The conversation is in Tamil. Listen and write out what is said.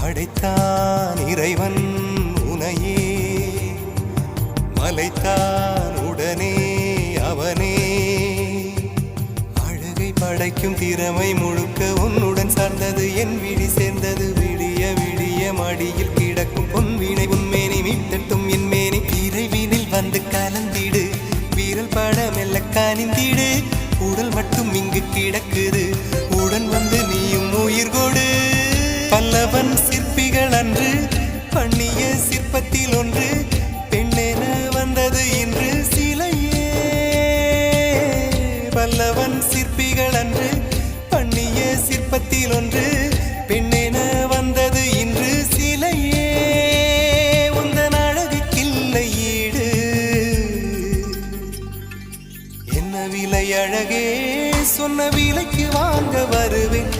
படைத்தான் இறைவன் உனையே, மலைத்தான் உடனே அவனே. அழகை படைக்கும் திறமை முழுக்க உன்னுடன் சார்ந்தது, என் விழி சேர்ந்தது. விடிய விடிய மடியில் கிடக்கும் பொன்வினை உன்மேனி மீட்டட்டும் என் மேனி. இறைவினில் வந்து கலந்திடு, வீரல் பட மெல்ல காணிந்திடு. உடல் மட்டும் இங்கு கிடக்குது, உடன் வந்து நீயும் உயிர் கொடு. பல்லவன் சிற்பிகள் அன்று பண்ணிய சிற்பத்தில் ஒன்று, பெண்ணென வந்தது இன்று சிலையே. பல்லவன் சிற்பிகள் அன்று பண்ணிய சிற்பத்தில் ஒன்று, பெண்ணென வந்தது இன்று சிலையே. உந்தன் அழகுக்கில்லை ஈடு, என்ன விலை அழகே, சொன்ன விலைக்கு வாங்க வருவேன்.